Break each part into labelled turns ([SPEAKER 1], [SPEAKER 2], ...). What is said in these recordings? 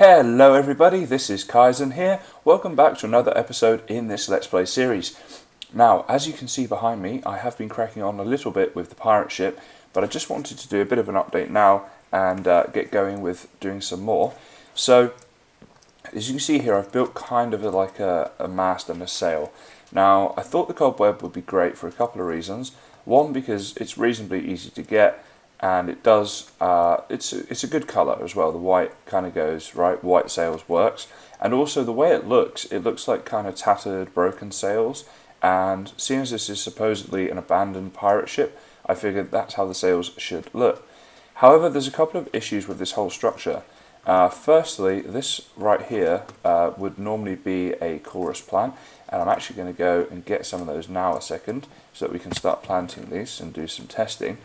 [SPEAKER 1] Hello everybody, this is Kysen here. Welcome back to another episode in this Let's Play series. Now, as you can see behind me, I have been cracking on a little bit with the pirate ship, but I just wanted to do a bit of an update now and get going with doing some more. So, as you can see here, I've built kind of like a mast and a sail. Now, I thought the cobweb would be great for a couple of reasons. One, because it's reasonably easy to get, and it does, it's a good colour as well. The white kind of goes, right, white sails works. And also the way it looks like kind of tattered, broken sails. And seeing as this is supposedly an abandoned pirate ship, I figured that's how the sails should look. However, there's a couple of issues with this whole structure. Firstly, this right here would normally be a chorus plant, and I'm actually going to go and get some of those now a second, so that we can start planting these and do some testing.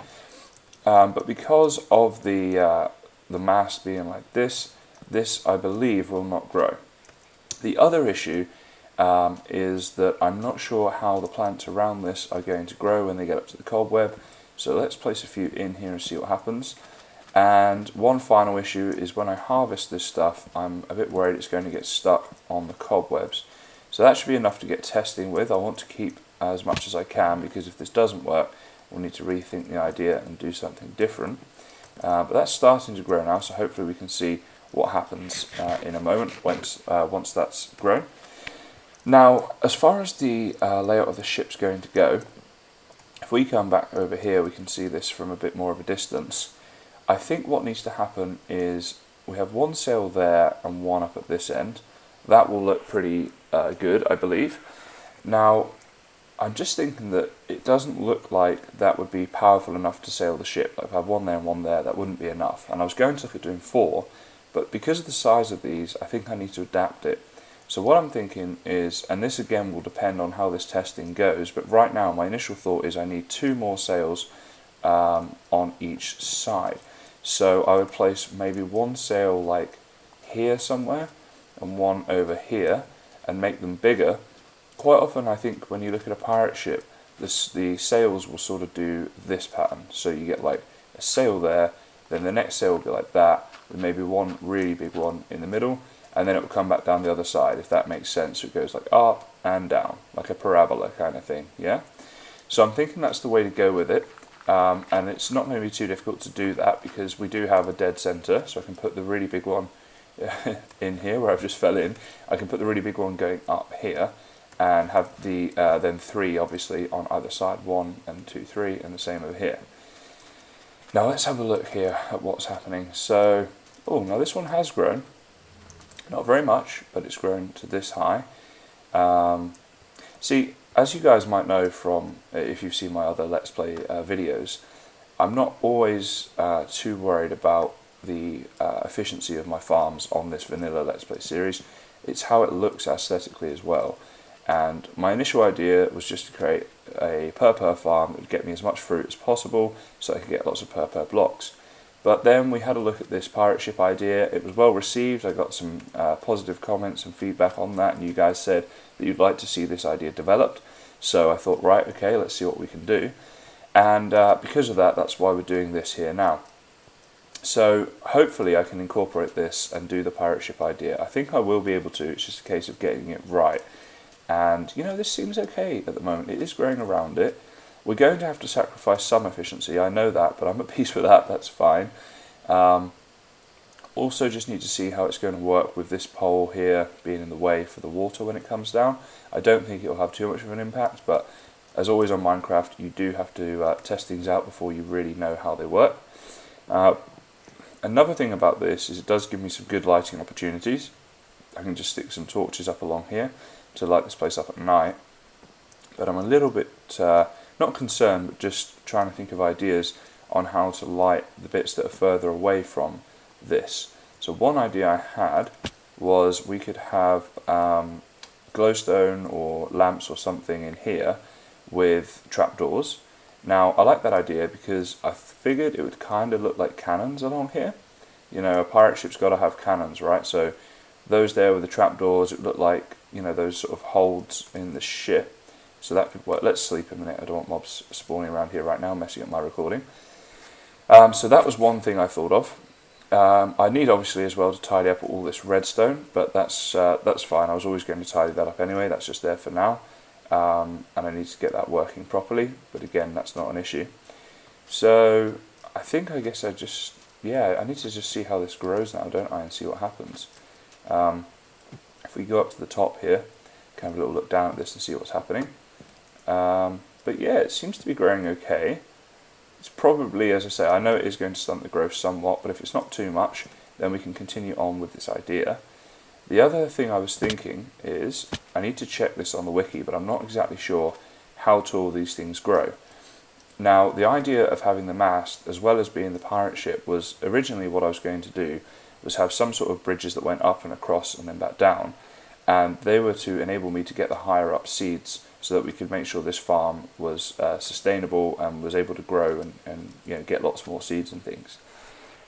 [SPEAKER 1] But because of the mast being like this I believe will not grow. The other issue is that I'm not sure how the plants around this are going to grow when they get up to the cobweb. So let's place a few in here and see what happens. And one final issue is when I harvest this stuff, I'm a bit worried it's going to get stuck on the cobwebs. So that should be enough to get testing with. I want to keep as much as I can, because if this doesn't work, we'll need to rethink the idea and do something different. But that's starting to grow now, so hopefully we can see what happens in a moment once that's grown. Now, as far as the layout of the ship's going to go, if we come back over here, we can see this from a bit more of a distance. I think what needs to happen is we have one sail there and one up at this end. That will look pretty good, I believe. Now, I'm just thinking that it doesn't look like that would be powerful enough to sail the ship. Like if I have one there and one there, that wouldn't be enough. And I was going to look at doing 4, but because of the size of these, I think I need to adapt it. So what I'm thinking is, and this again will depend on how this testing goes, but right now my initial thought is I need 2 more sails on each side. So I would place maybe one sail like here somewhere and one over here and make them bigger. Quite often I think when you look at a pirate ship, the sails will sort of do this pattern. So you get like a sail there, then the next sail will be like that, with maybe one really big one in the middle, and then it will come back down the other side, if that makes sense. So it goes like up and down, like a parabola kind of thing, yeah? So I'm thinking that's the way to go with it, and it's not going to be too difficult to do that, because we do have a dead center, so I can put the really big one in here, where I've just fell in. I can put the really big one going up here, and have the then 3 obviously on either side, 1 and 2, 3, and the same over here. Now let's have a look here at what's happening. So, oh, now this one has grown, not very much, but it's grown to this high. See, as you guys might know from if you've seen my other Let's Play videos, I'm not always too worried about the efficiency of my farms on this vanilla Let's Play series. It's how it looks aesthetically as well. And my initial idea was just to create a purpur farm that would get me as much fruit as possible, so I could get lots of purpur blocks. But then we had a look at this pirate ship idea. It was well received. I got some positive comments and feedback on that, and you guys said that you'd like to see this idea developed. So I thought, right, okay, let's see what we can do. And because of that, that's why we're doing this here now. So hopefully I can incorporate this and do the pirate ship idea. I think I will be able to. It's just a case of getting it right. And, you know, this seems okay at the moment. It is growing around it. We're going to have to sacrifice some efficiency, I know that, but I'm at peace with that, that's fine. Also just need to see how it's going to work with this pole here being in the way for the water when it comes down. I don't think it will have too much of an impact, but as always on Minecraft, you do have to test things out before you really know how they work. Another thing about this is it does give me some good lighting opportunities. I can just stick some torches up along here to light this place up at night, but I'm a little bit not concerned, but just trying to think of ideas on how to light the bits that are further away from this. So one idea I had was we could have glowstone or lamps or something in here with trapdoors. Now I like that idea because I figured it would kind of look like cannons along here. You know, a pirate ship's got to have cannons, right? So those there with the trapdoors, it would look like, you know, those sort of holds in the ship. So that could work. Let's sleep a minute. I don't want mobs spawning around here right now, messing up my recording. So that was one thing I thought of. I need obviously as well to tidy up all this redstone, but that's fine. I was always going to tidy that up anyway. That's just there for now, and I need to get that working properly. But again, that's not an issue. So I guess I need to just see how this grows now, don't I, and see what happens. If we go up to the top here, kind of a little look down at this and see what's happening. But yeah, it seems to be growing okay. It's probably, as I say, I know it is going to stunt the growth somewhat, but if it's not too much, then we can continue on with this idea. The other thing I was thinking is, I need to check this on the wiki, but I'm not exactly sure how tall these things grow. Now, the idea of having the mast, as well as being the pirate ship, was originally what I was going to do, was have some sort of bridges that went up and across and then back down, and they were to enable me to get the higher up seeds so that we could make sure this farm was sustainable and was able to grow and get lots more seeds and things.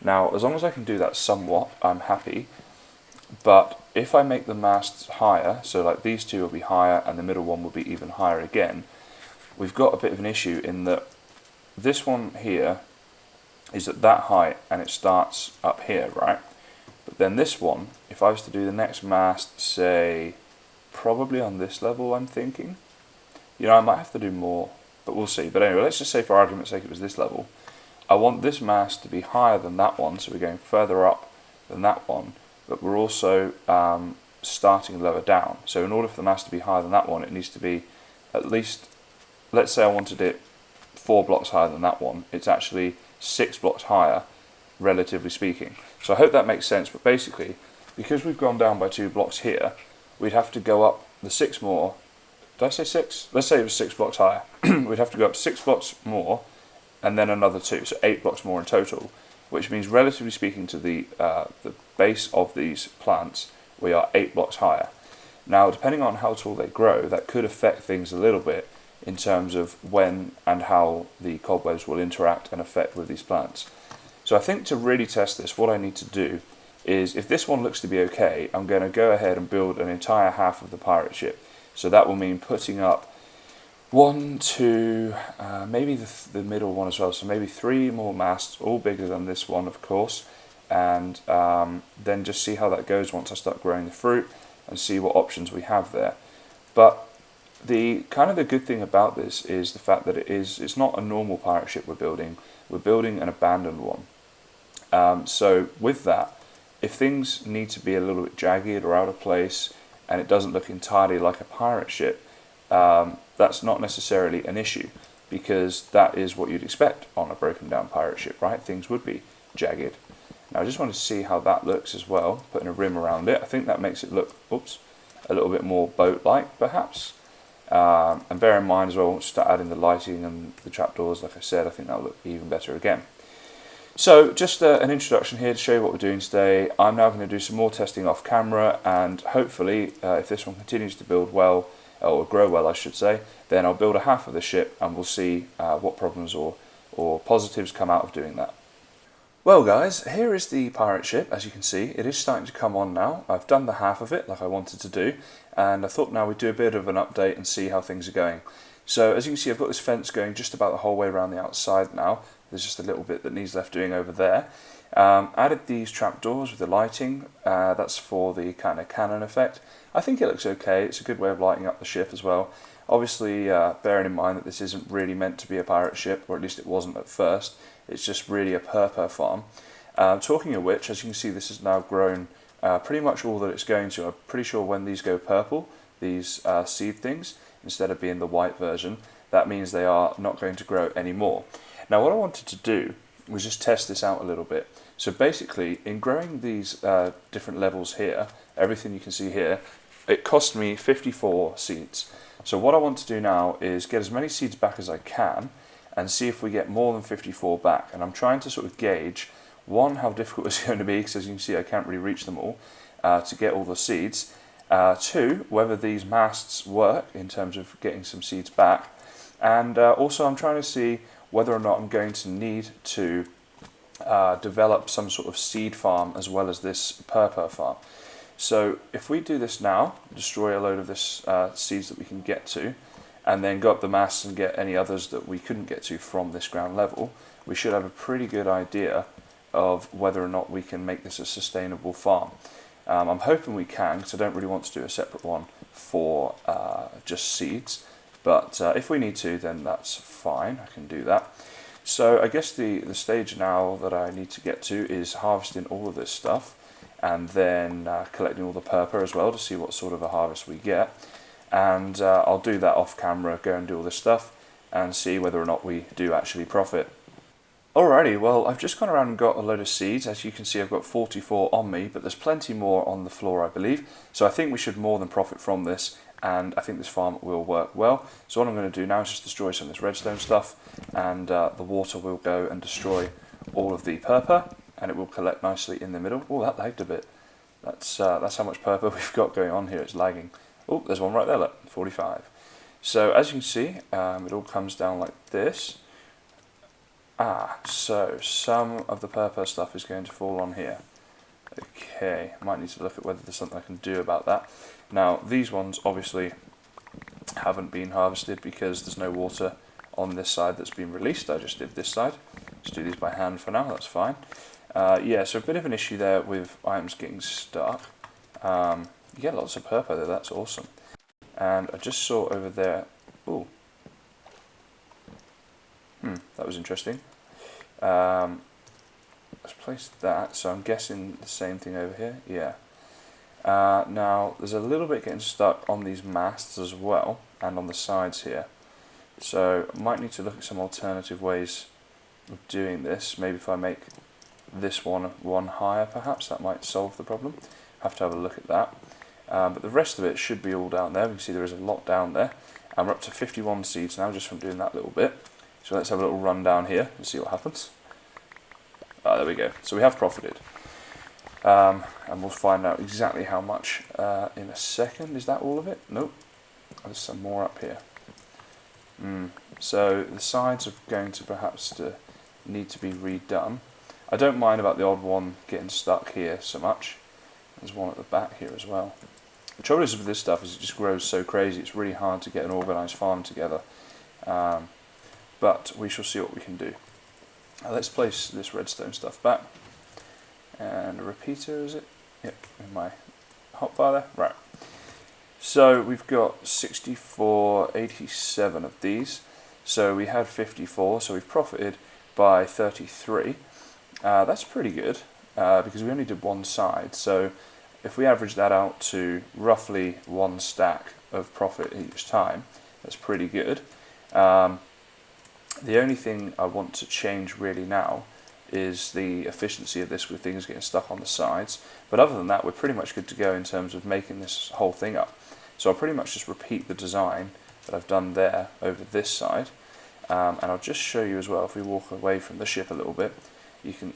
[SPEAKER 1] Now, as long as I can do that somewhat, I'm happy. But if I make the masts higher, so like these two will be higher and the middle one will be even higher again, we've got a bit of an issue in that this one here is at that height and it starts up here, right? But then this one, if I was to do the next mast, say, probably on this level, I'm thinking. I might have to do more, but we'll see. But anyway, let's just say for argument's sake it was this level. I want this mast to be higher than that one, so we're going further up than that one, but we're also starting lower down. So in order for the mast to be higher than that one, it needs to be at least, let's say I wanted it 4 blocks higher than that one. It's actually 6 blocks higher, relatively speaking. So I hope that makes sense, but basically, because we've gone down by 2 blocks here, we'd have to go up the 6 more. Did I say 6? Let's say it was 6 blocks higher. We'd have to go up 6 blocks more, and then another 2, so 8 blocks more in total, which means, relatively speaking to the base of these plants, we are 8 blocks higher. Now, depending on how tall they grow, that could affect things a little bit in terms of when and how the cobwebs will interact and affect with these plants. So I think to really test this, what I need to do is, if this one looks to be okay, I'm going to go ahead and build an entire half of the pirate ship. So that will mean putting up 1, 2, maybe the middle one as well, so maybe 3 more masts, all bigger than this one, of course, and then just see how that goes once I start growing the fruit and see what options we have there. But the good thing about this is the fact that it's not a normal pirate ship we're building an abandoned one. So with that, if things need to be a little bit jagged or out of place, and it doesn't look entirely like a pirate ship, that's not necessarily an issue, because that is what you'd expect on a broken down pirate ship, right? Things would be jagged. Now I just want to see how that looks as well, putting a rim around it. I think that makes it look, a little bit more boat-like perhaps. And bear in mind as well, once you start adding the lighting and the trapdoors, like I said, I think that'll look even better again. So just an introduction here to show you what we're doing today. I'm now going to do some more testing off camera, and hopefully if this one continues to build well, or grow well I should say, then I'll build a half of the ship and we'll see what problems or positives come out of doing that. Well guys, here is the pirate ship. As you can see, it is starting to come on now. I've done the half of it like I wanted to do, and I thought now we'd do a bit of an update and see how things are going. So as you can see, I've got this fence going just about the whole way around the outside now. There's just a little bit that needs left doing over there. Added these trapdoors with the lighting. That's for the kind of cannon effect. I think it looks okay. It's a good way of lighting up the ship as well. Obviously, bearing in mind that this isn't really meant to be a pirate ship, or at least it wasn't at first. It's just really a purpur farm. Talking of which, as you can see, this has now grown pretty much all that it's going to. I'm pretty sure when these go purple, these seed things, instead of being the white version, that means they are not going to grow anymore. Now what I wanted to do was just test this out a little bit. So basically, in growing these different levels here, everything you can see here, it cost me 54 seeds. So what I want to do now is get as many seeds back as I can and see if we get more than 54 back. And I'm trying to sort of gauge, one, how difficult it's going to be, because as you can see I can't really reach them all to get all the seeds. Two, whether these masts work in terms of getting some seeds back. And also I'm trying to see whether or not I'm going to need to develop some sort of seed farm as well as this purpur farm. So if we do this now, destroy a load of this seeds that we can get to, and then go up the masts and get any others that we couldn't get to from this ground level, we should have a pretty good idea of whether or not we can make this a sustainable farm. I'm hoping we can, because I don't really want to do a separate one for just seeds, but if we need to, then that's fine, I can do that. So I guess the stage now that I need to get to is harvesting all of this stuff, and then collecting all the purpur as well to see what sort of a harvest we get. And I'll do that off camera, go and do all this stuff, and see whether or not we do actually profit. Alrighty, well, I've just gone around and got a load of seeds. As you can see, I've got 44 on me, but there's plenty more on the floor, I believe. So I think we should more than profit from this, and I think this farm will work well. So what I'm going to do now is just destroy some of this redstone stuff, and the water will go and destroy all of the purpur, and it will collect nicely in the middle. Oh, that lagged a bit. That's how much purpur we've got going on here. It's lagging. Oh, there's one right there, look, 45. So as you can see, it all comes down like this. So some of the purpur stuff is going to fall on here. Okay, I might need to look at whether there's something I can do about that. Now, these ones obviously haven't been harvested because there's no water on this side that's been released. I just did this side. Just do these by hand for now, that's fine. Yeah, so a bit of an issue there with items getting stuck. You get lots of purpur there, that's awesome. And I just saw over there, ooh. That was interesting. Let's place that, so I'm guessing the same thing over here, yeah. Now, there's a little bit getting stuck on these masts as well, and on the sides here. So, I might need to look at some alternative ways of doing this. Maybe if I make this one higher, perhaps, that might solve the problem. Have to have a look at that. But the rest of it should be all down there. We can see there is a lot down there. And we're up to 51 seeds now, just from doing that little bit. So let's have a little run down here and see what happens. There we go. So we have profited. And we'll find out exactly how much in a second. Is that all of it? Nope. There's some more up here. So the sides are going to perhaps need to be redone. I don't mind about the odd one getting stuck here so much. There's one at the back here as well. The trouble is with this stuff is it just grows so crazy. It's really hard to get an organised farm together. But we shall see what we can do. Now let's place this redstone stuff back. And a repeater, is it? Yep, in my hotbar there. Right. So we've got 64, 87 of these. So we had 54, so we've profited by 33. That's pretty good, because we only did one side. So if we average that out to roughly one stack of profit each time, that's pretty good. The only thing I want to change really now is the efficiency of this with things getting stuck on the sides. But other than that, we're pretty much good to go in terms of making this whole thing up. So I'll pretty much just repeat the design that I've done there over this side. And I'll just show you as well, if we walk away from the ship a little bit, you can,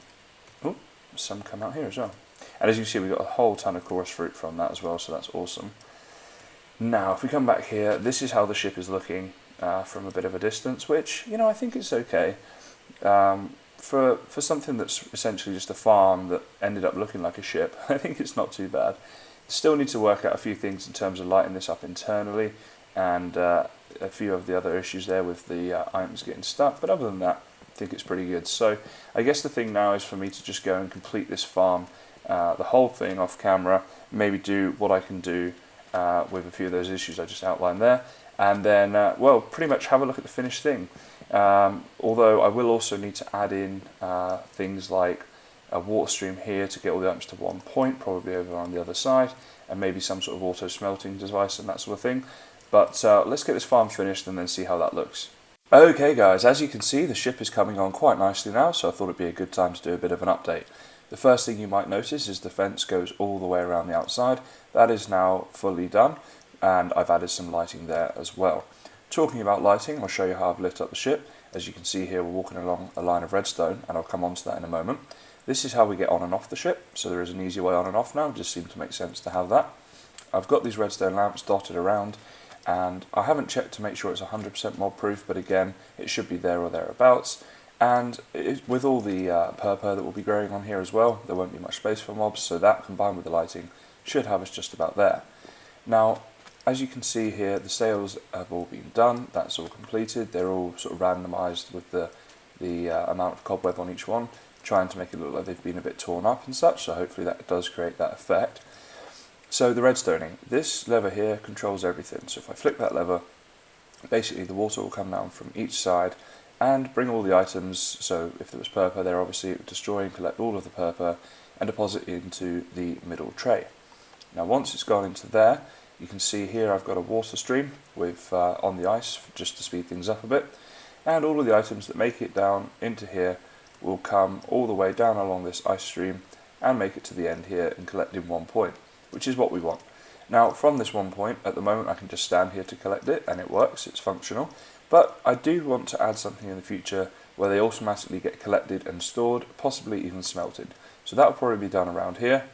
[SPEAKER 1] oh, some come out here as well. And as you can see, we've got a whole ton of chorus fruit from that as well, so that's awesome. Now, if we come back here, this is how the ship is looking from a bit of a distance, which, you know, I think it's okay. For something that's essentially just a farm that ended up looking like a ship, I think it's not too bad. Still need to work out a few things in terms of lighting this up internally, and a few of the other issues there with the items getting stuck, but other than that, I think it's pretty good. So I guess the thing now is for me to just go and complete this farm, the whole thing off camera, maybe do what I can do with a few of those issues I just outlined there, and then, well, pretty much have a look at the finished thing. Although I will also need to add in things like a water stream here to get all the items to one point, probably over on the other side, and maybe some sort of auto smelting device and that sort of thing. But let's get this farm finished and then see how that looks. Okay guys, as you can see, the ship is coming on quite nicely now, so I thought it'd be a good time to do a bit of an update. The first thing you might notice is the fence goes all the way around the outside. That is now fully done, and I've added some lighting there as well. Talking about lighting, I'll show you how I've lit up the ship. As you can see here, we're walking along a line of redstone, and I'll come on to that in a moment. This is how we get on and off the ship, so there is an easy way on and off now, it just seemed to make sense to have that. I've got these redstone lamps dotted around, and I haven't checked to make sure it's 100% mob proof, but again, it should be there or thereabouts. And with all the purpur that will be growing on here as well, there won't be much space for mobs, so that combined with the lighting should have us just about there. Now, as you can see here, the sails have all been done, that's all completed, they're all sort of randomised with the amount of cobweb on each one. trying to make it look like they've been a bit torn up and such, so hopefully that does create that effect. So the redstoning, this lever here controls everything. So if I flick that lever, basically the water will come down from each side and bring all the items. So if there was purpur there, obviously it would destroy and collect all of the purpur and deposit into the middle tray. Now once it's gone into there, you can see here I've got a water stream with on the ice just to speed things up a bit, and all of the items that make it down into here will come all the way down along this ice stream and make it to the end here and collect in one point, which is what we want. Now from this one point, at the moment I can just stand here to collect it and it works, it's functional, but I do want to add something in the future where they automatically get collected and stored, possibly even smelted. So that will probably be done around here.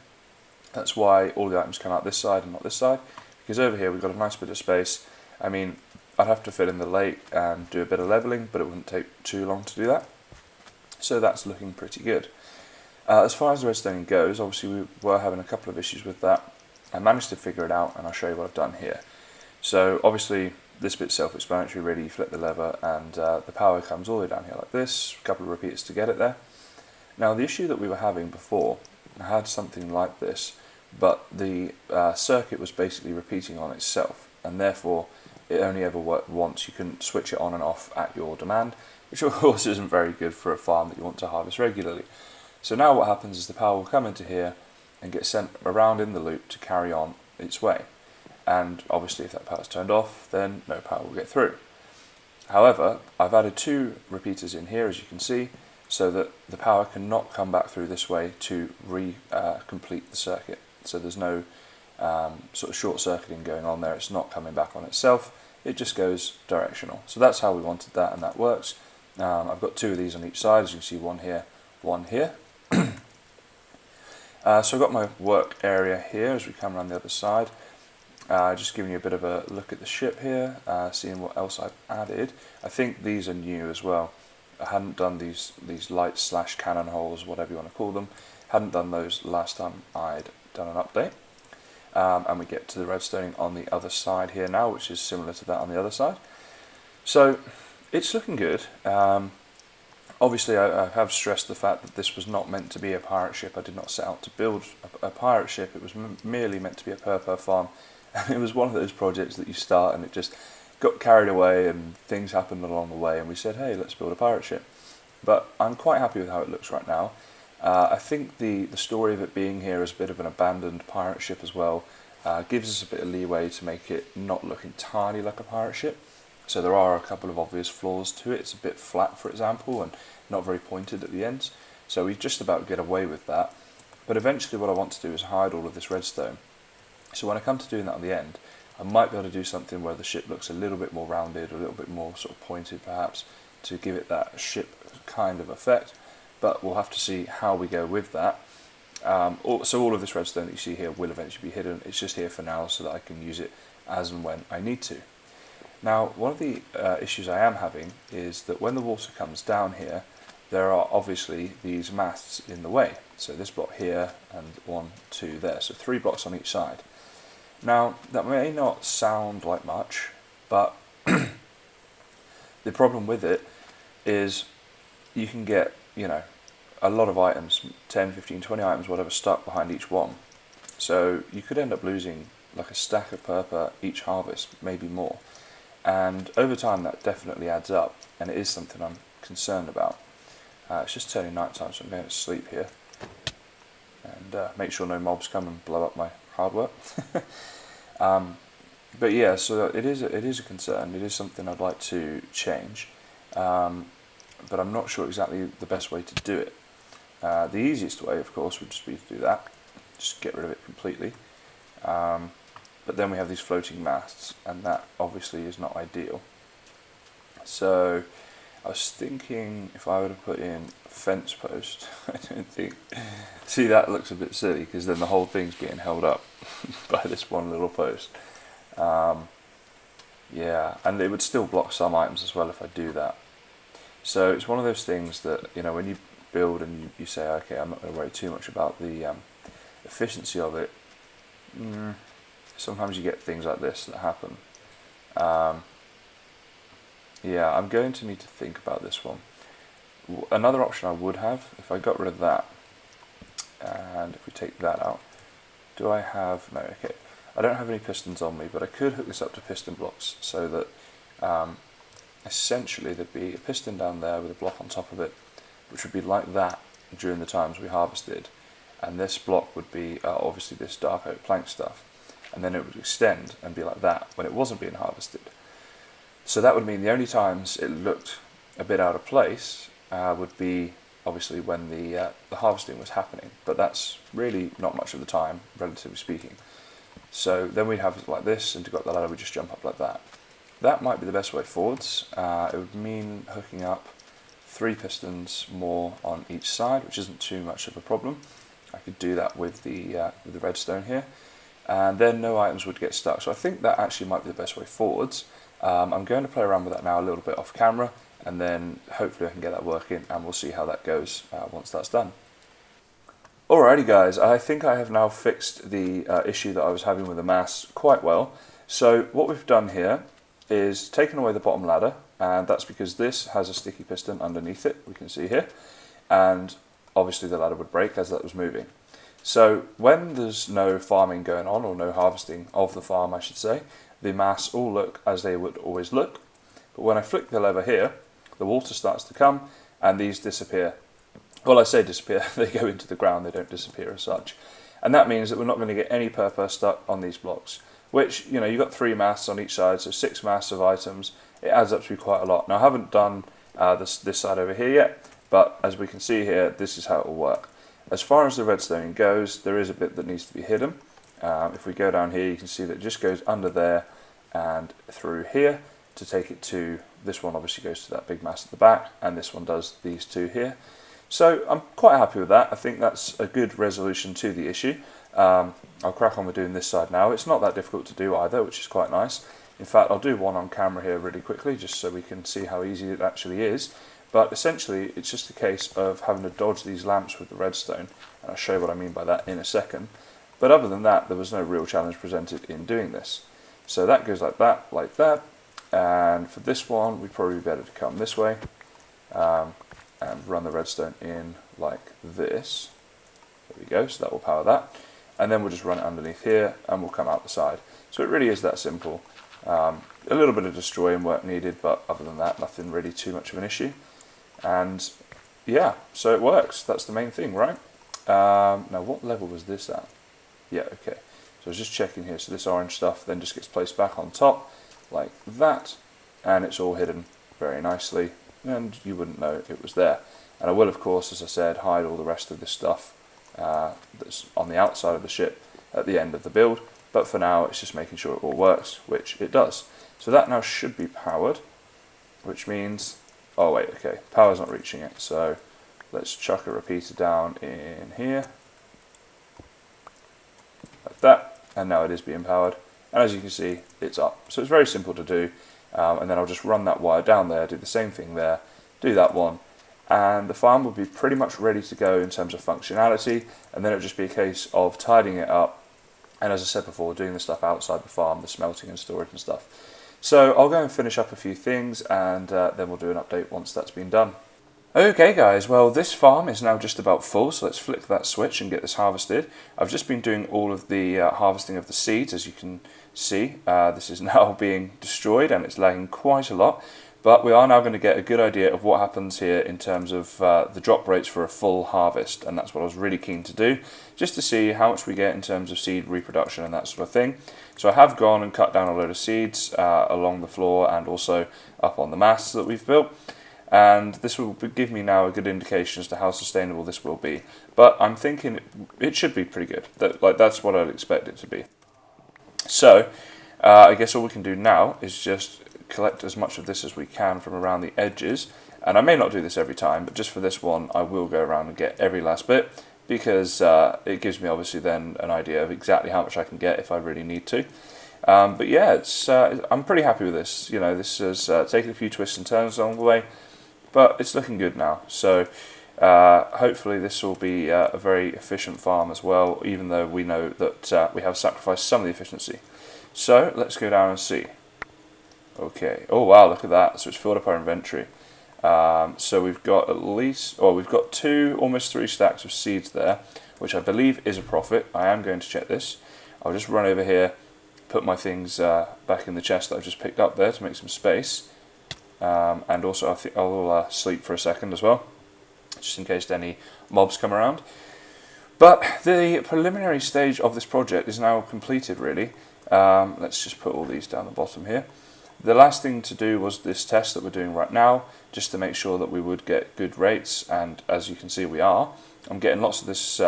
[SPEAKER 1] That's why all the items come out this side and not this side, because over here we've got a nice bit of space. I mean, I'd have to fill in the lake and do a bit of levelling, but it wouldn't take too long to do that. So that's looking pretty good. As far as the redstoning goes, obviously we were having a couple of issues with that. I managed to figure it out, and I'll show you what I've done here. So obviously this bit's self-explanatory really. You flip the lever and the power comes all the way down here like this, a couple of repeaters to get it there. Now the issue that we were having before, I had something like this, but the circuit was basically repeating on itself, and therefore it only ever worked once. You couldn't switch it on and off at your demand, which of course isn't very good for a farm that you want to harvest regularly. So now what happens is the power will come into here and get sent around in the loop to carry on its way. And obviously if that power's turned off, then no power will get through. However, I've added 2 repeaters in here, as you can see, so that the power cannot come back through this way to complete the circuit. So there's no sort of short circuiting going on there. It's not coming back on itself, it just goes directional. So that's how we wanted that, and that works. I've got 2 of these on each side, as you can see, one here, one here. So I've got my work area here as we come around the other side. Just giving you a bit of a look at the ship here, seeing what else I've added. I think these are new as well. I hadn't done these lights / cannon holes, whatever you want to call them. Hadn't done those last time I'd done an update. And we get to the redstoning on the other side here now, which is similar to that on the other side. So it's looking good. Obviously I have stressed the fact that this was not meant to be a pirate ship. I did not set out to build a pirate ship. It was merely meant to be a purpur farm. And it was one of those projects that you start and it just got carried away and things happened along the way, and we said, hey, let's build a pirate ship. But I'm quite happy with how it looks right now. I think the story of it being here as a bit of an abandoned pirate ship as well gives us a bit of leeway to make it not look entirely like a pirate ship. So there are a couple of obvious flaws to it. It's a bit flat, for example, and not very pointed at the ends. So we just about get away with that. But eventually what I want to do is hide all of this redstone. So when I come to doing that at the end, I might be able to do something where the ship looks a little bit more rounded, a little bit more sort of pointed perhaps, to give it that ship kind of effect. But we'll have to see how we go with that. So all of this redstone that you see here will eventually be hidden. It's just here for now so that I can use it as and when I need to. Now, one of the issues I am having is that when the water comes down here, there are obviously these masts in the way. So this block here and 1, 2 there. So 3 blocks on each side. Now, that may not sound like much, but the problem with it is you can get, a lot of items, 10, 15, 20 items, whatever, stuck behind each one. So you could end up losing like a stack of purpur each harvest, maybe more. And over time that definitely adds up, and it is something I'm concerned about. It's just turning night time, so I'm going to sleep here. And make sure no mobs come and blow up my hard work. But yeah, so it is a concern. It is something I'd like to change, but I'm not sure exactly the best way to do it. The easiest way, of course, would just be to do that, just get rid of it completely. But then we have these floating masts, and that obviously is not ideal. So I was thinking if I were to put in fence post, I don't think, see, that looks a bit silly because then the whole thing's being held up by this one little post. Yeah, and it would still block some items as well if I do that. So it's one of those things that, when you build and you say, okay, I'm not going to worry too much about the efficiency of it, sometimes you get things like this that happen. Yeah, I'm going to need to think about this one. another option I would have, if I got rid of that, and if we take that out, do I have, no, okay, I don't have any pistons on me, but I could hook this up to piston blocks so that essentially there'd be a piston down there with a block on top of it, which would be like that during the times we harvested, and this block would be obviously this dark oak plank stuff, and then it would extend and be like that when it wasn't being harvested. So that would mean the only times it looked a bit out of place would be obviously when the harvesting was happening, but that's really not much of the time, relatively speaking. So then we'd have it like this, and to go up the ladder we just jump up like that. That might be the best way forwards. It would mean hooking up 3 pistons more on each side, which isn't too much of a problem. I could do that with the redstone here, and then no items would get stuck. So I think that actually might be the best way forwards. I'm going to play around with that now a little bit off camera, and then hopefully I can get that working, and we'll see how that goes once that's done. Alrighty guys, I think I have now fixed the issue that I was having with the mass quite well. So what we've done here is taken away the bottom ladder, and that's because this has a sticky piston underneath it, we can see here, and obviously the ladder would break as that was moving. So when there's no farming going on, or no harvesting of the farm I should say, the mass all look as they would always look. But when I flick the lever here, the water starts to come and these disappear. Well, I say disappear, they go into the ground, they don't disappear as such. And that means that we're not going to get any purpur stuck on these blocks, which, you know, you've got 3 mass on each side, so 6 mass of items. It adds up to be quite a lot. Now, I haven't done this side over here yet, but as we can see here, this is how it will work. As far as the redstone goes, there is a bit that needs to be hidden. If we go down here, you can see that it just goes under there and through here to take it to, this one obviously goes to that big mass at the back, and this one does these 2 here. So I'm quite happy with that. I think that's a good resolution to the issue. I'll crack on with doing this side now. It's not that difficult to do either, which is quite nice. In fact, I'll do one on camera here really quickly, just so we can see how easy it actually is. But essentially, it's just a case of having to dodge these lamps with the redstone, and I'll show you what I mean by that in a second. But other than that, there was no real challenge presented in doing this. So that goes like that, and for this one, we'd probably be better to come this way. And run the redstone in like this. There we go, so that will power that. And then we'll just run it underneath here and we'll come out the side. So it really is that simple. A little bit of destroying work needed, but other than that, nothing really too much of an issue. And yeah, so it works. That's the main thing, right? Now what level was this at? Yeah, okay. So I was just checking here. So this orange stuff then just gets placed back on top like that, and it's all hidden very nicely, and you wouldn't know it was there. And I will, of course, as I said, hide all the rest of this stuff that's on the outside of the ship at the end of the build, but for now it's just making sure it all works, which it does. So that now should be powered, which means, oh wait, okay, power's not reaching it, so let's chuck a repeater down in here, like that, and now it is being powered, and as you can see, it's up. So it's very simple to do. And then I'll just run that wire down there, do the same thing there, do that one, and the farm will be pretty much ready to go in terms of functionality, and then it'll just be a case of tidying it up, and as I said before, doing the stuff outside the farm, the smelting and storage and stuff. So I'll go and finish up a few things, and then we'll do an update once that's been done. Okay guys, well this farm is now just about full, so let's flick that switch and get this harvested. I've just been doing all of the harvesting of the seeds, as you can see. This is now being destroyed and it's lagging quite a lot, but we are now going to get a good idea of what happens here in terms of the drop rates for a full harvest, and that's what I was really keen to do, just to see how much we get in terms of seed reproduction and that sort of thing. So I have gone and cut down a load of seeds along the floor and also up on the masts that we've built. And this will give me now a good indication as to how sustainable this will be. But I'm thinking it should be pretty good. That's what I'd expect it to be. So I guess all we can do now is just collect as much of this as we can from around the edges. And I may not do this every time, but just for this one I will go around and get every last bit, because it gives me obviously then an idea of exactly how much I can get if I really need to. But yeah, I'm pretty happy with this. You know, this has taken a few twists and turns along the way, but it's looking good now. So hopefully this will be a very efficient farm as well, even though we know that we have sacrificed some of the efficiency. So let's go down and see. Okay, oh wow, look at that. So it's filled up our inventory. So we've got at least, or we've got almost 3 stacks of seeds there, which I believe is a profit. I am going to check this. I'll just run over here, put my things back in the chest that I've just picked up there to make some space. And also I think I'll sleep for a second as well, just in case any mobs come around. But the preliminary stage of this project is now completed, really. Let's just put all these down the bottom here. The last thing to do was this test that we're doing right now, just to make sure that we would get good rates, and as you can see we are. I'm getting lots of this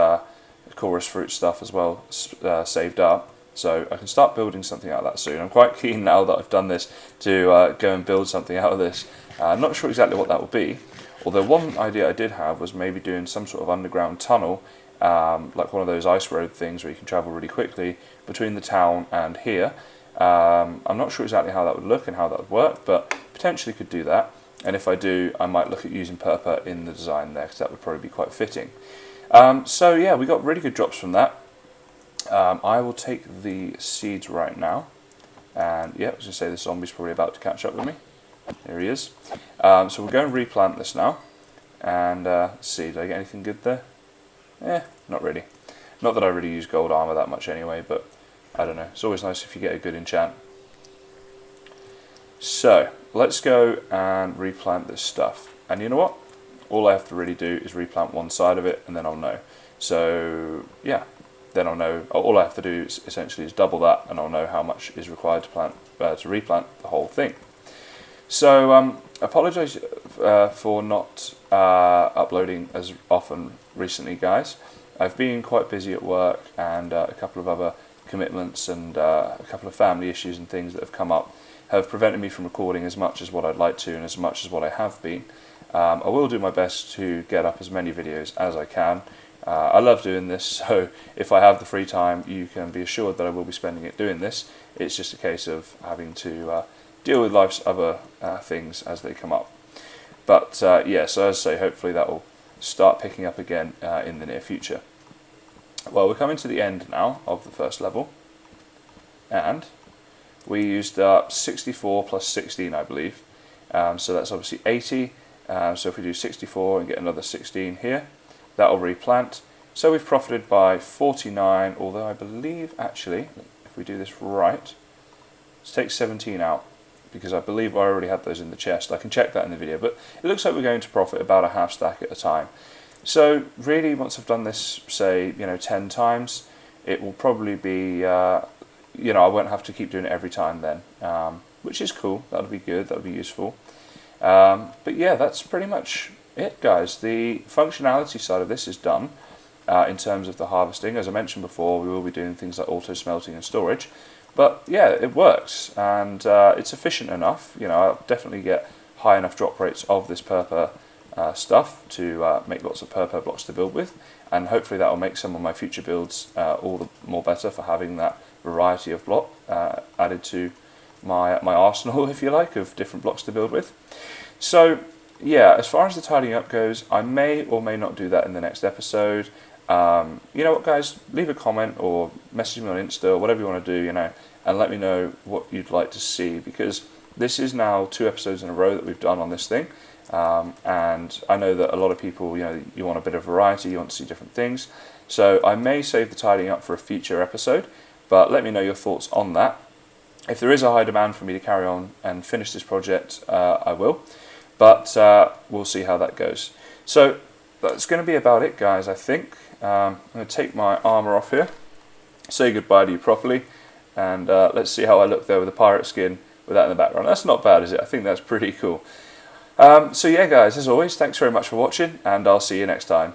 [SPEAKER 1] chorus fruit stuff as well saved up, so I can start building something out of that soon. I'm quite keen now that I've done this to go and build something out of this. I'm not sure exactly what that will be, although one idea I did have was maybe doing some sort of underground tunnel, like one of those ice road things where you can travel really quickly between the town and here. I'm not sure exactly how that would look and how that would work, but potentially could do that. And if I do, I might look at using purpur in the design there, because that would probably be quite fitting. So yeah, we got really good drops from that. I will take the seeds right now. And yeah, I was going to say the zombie's probably about to catch up with me. There he is. So we'll go and replant this now. And see, did I get anything good there? Not really. Not that I really use gold armor that much anyway, but I don't know. It's always nice if you get a good enchant. So let's go and replant this stuff. And you know what? All I have to really do is replant one side of it, and then I'll know. So yeah, then I'll know. All I have to do is essentially double that, and I'll know how much is required to replant the whole thing. So apologise for not uploading as often recently, guys. I've been quite busy at work, and a couple of other commitments and a couple of family issues and things that have come up have prevented me from recording as much as what I'd like to and as much as what I have been. I will do my best to get up as many videos as I can. I love doing this, so if I have the free time, you can be assured that I will be spending it doing this. It's just a case of having to deal with life's other things as they come up. But yeah, so as I say, hopefully that will start picking up again in the near future. Well, we're coming to the end now of the first level, and we used up 64 plus 16, I believe. So that's obviously 80. So if we do 64 and get another 16 here, that will replant. So we've profited by 49, although I believe actually, if we do this right, let's take 17 out, because I believe I already had those in the chest. I can check that in the video, but it looks like we're going to profit about a half stack at a time. So really, once I've done this, say, 10 times, it will probably be, I won't have to keep doing it every time then, which is cool. That'll be good. That'll be useful. But yeah, that's pretty much it, guys. The functionality side of this is done in terms of the harvesting. As I mentioned before, we will be doing things like auto smelting and storage. But yeah, it works, and it's efficient enough. I'll definitely get high enough drop rates of this purpur stuff to make lots of purpur blocks to build with, and hopefully that will make some of my future builds all the more better for having that variety of block added to my arsenal, if you like, of different blocks to build with. So yeah, as far as the tidying up goes, I may or may not do that in the next episode. You know what, guys, leave a comment or message me on Insta or whatever you want to do, and let me know what you'd like to see, because this is now 2 episodes in a row that we've done on this thing. And I know that a lot of people, you want a bit of variety, you want to see different things. So I may save the tidying up for a future episode, but let me know your thoughts on that. If there is a high demand for me to carry on and finish this project, I will. But we'll see how that goes. So that's going to be about it, guys, I think. I'm going to take my armour off here, say goodbye to you properly, and let's see how I look there with the pirate skin with that in the background. That's not bad, is it? I think that's pretty cool. So yeah, guys, as always, thanks very much for watching, and I'll see you next time.